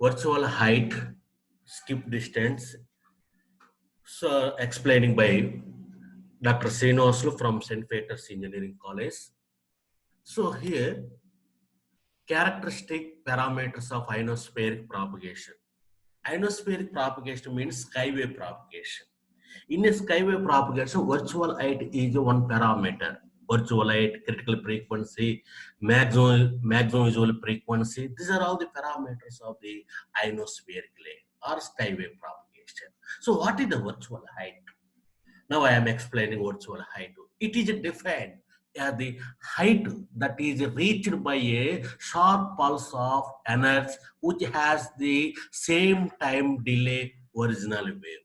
virtual height, skip distance. So explaining by Dr. Srinivasulu from St. Peter's Engineering College. So here, characteristic parameters of ionospheric propagation. Ionospheric propagation means skywave propagation. In a skywave propagation, virtual height is one parameter. Virtual height, critical frequency, maximum visual frequency. These are all the parameters of the ionospheric layer or skywave propagation. So what is the virtual height? Now I am explaining virtual height. It is defined as the height that is reached by a sharp pulse of energy which has the same time delay original wave.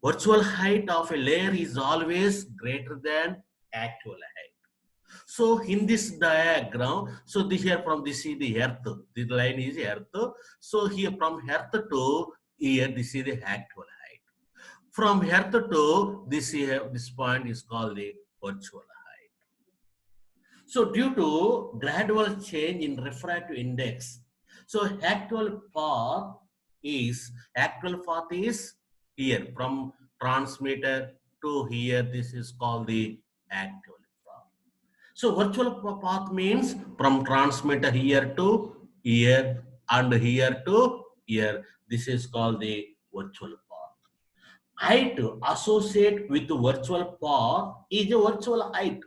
Virtual height of a layer is always greater than actual height. So in this diagram, so this here from this is the earth. This line is earth. So here from earth to here, this is the actual height. From earth to this here, this point is called the virtual height. So due to gradual change in refractive index, so actual path is here from transmitter to here. This is called the actual path. So virtual path means from transmitter here to here and here to here. This is called the virtual path. Height associated with the virtual path is a virtual height.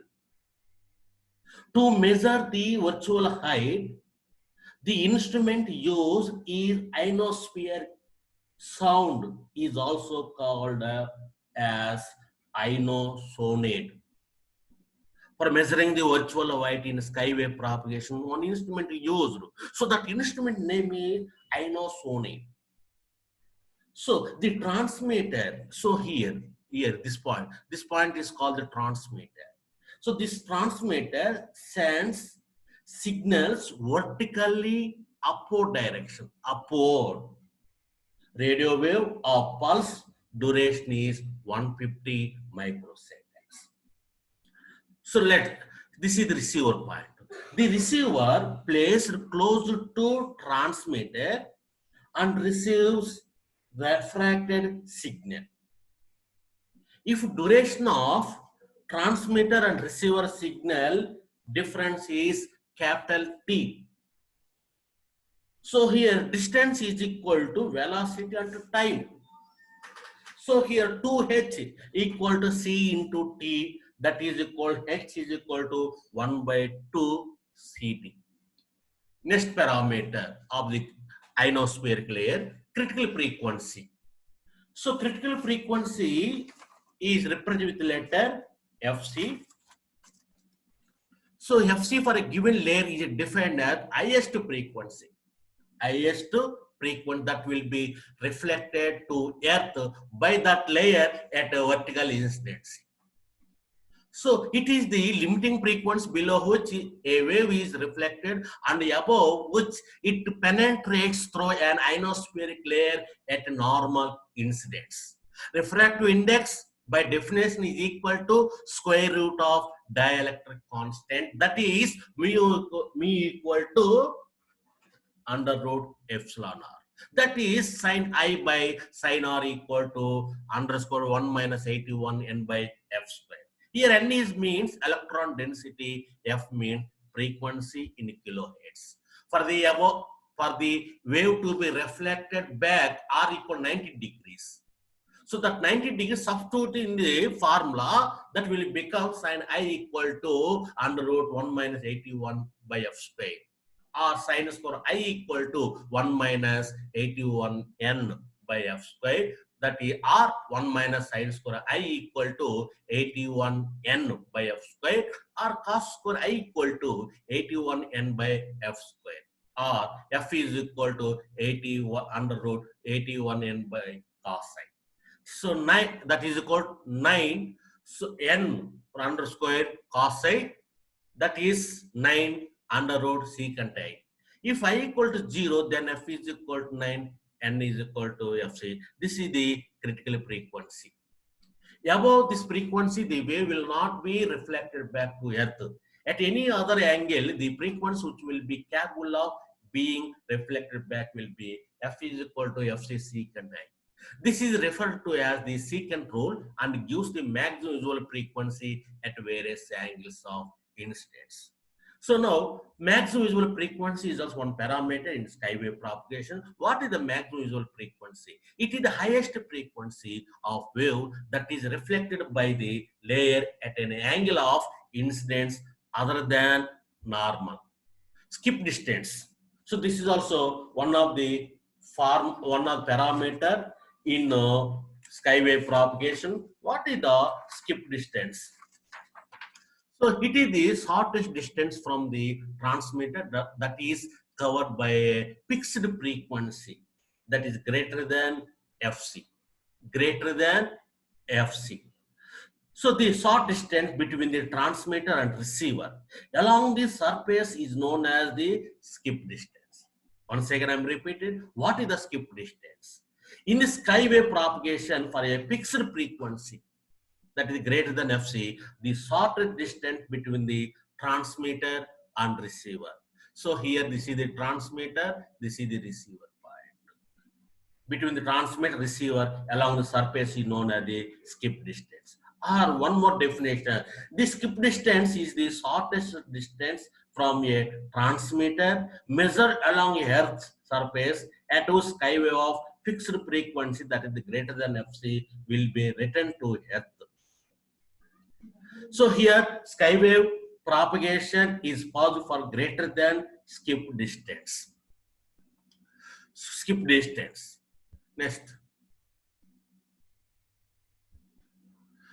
To measure the virtual height, the instrument used is ionosphere. Sound is also called as ionosonate. For measuring the virtual height in skywave propagation, one instrument is used. So that instrument name is ionosonate. So the transmitter, so here, this point is called the transmitter. So this transmitter sends signals vertically upward direction, upward. Radio wave of pulse duration is 150 microseconds. So this is the receiver point. The receiver placed close to transmitter and receives refracted signal. If duration of transmitter and receiver signal difference is capital T. So here distance is equal to velocity and time. So here 2h equal to c into t, that is equal h is equal to 1 by 2 ct. Next parameter of the ionospheric layer, critical frequency. So critical frequency is represented with the letter Fc. So Fc for a given layer is defined as highest frequency. Highest frequency that will be reflected to earth by that layer at a vertical incidence. So it is the limiting frequency below which a wave is reflected and above which it penetrates through an ionospheric layer at a normal incidence. Refractive index by definition is equal to square root of dielectric constant, that is mu equal to under root epsilon r. That is sin I by sin r equal to underscore 1 minus 81 n by f square. Here n is means electron density, f means frequency in kilohertz. For the wave to be reflected back, r equal 90 degrees. So that 90 degrees substitute in the formula, that will become sin I equal to under root 1 minus 81 by f square. Or sin square I equal to 1 minus 81 n by f square. That is r 1 minus sin square I equal to 81 n by f square, or cos square I equal to 81 n by f square, or f is equal to 81 under root 81 n by cos I. So 9, that is equal to 9. So n under square cos I, that is 9 under root secant I. If I equal to 0, then f is equal to 9, n is equal to fc. This is the critical frequency. Above this frequency, the wave will not be reflected back to earth. At any other angle, the frequency which will be capable of being reflected back will be F is equal to FC secant I. This is referred to as the secant rule and gives the maximum visual frequency at various angles of incidence. So now, maximum visual frequency is just one parameter in skywave propagation. What is the maximum visual frequency? It is the highest frequency of wave that is reflected by the layer at an angle of incidence other than normal. Skip distance. So this is also one of the parameter in skywave propagation. What is the skip distance? So it is the shortest distance from the transmitter that is covered by a fixed frequency that is greater than Fc. Greater than Fc. So the short distance between the transmitter and receiver along the surface is known as the skip distance. Once again, I'm repeating, what is the skip distance? In the skywave propagation for a fixed frequency that is greater than Fc, the shortest distance between the transmitter and receiver. So here this is the transmitter, this is the receiver point. Between the transmitter and receiver along the surface is known as the skip distance. Or one more definition, the skip distance is the shortest distance from a transmitter measured along Earth's surface at whose skywave of fixed frequency that is greater than Fc will be returned to Earth. So here skywave propagation is possible for greater than skip distance. Skip distance. Next.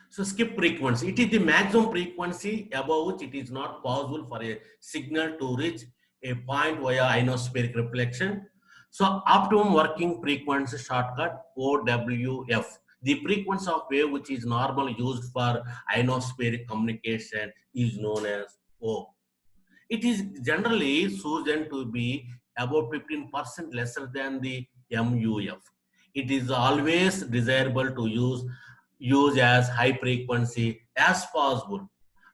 So skip frequency. It is the maximum frequency above which it is not possible for a signal to reach a point via ionospheric reflection. So optimum working frequency shortcut OWF. The frequency of wave which is normally used for ionospheric communication is known as O. It is generally chosen to be about 15% lesser than the MUF. It is always desirable to use as high frequency as possible,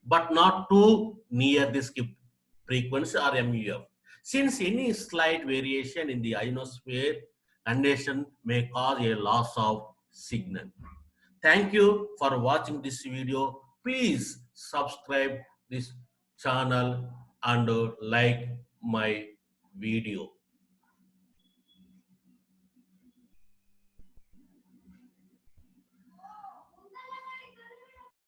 but not too near the skip frequency or MUF. Since any slight variation in the ionosphere condition may cause a loss of signal. Thank you for watching this video. Please subscribe this channel and like my video.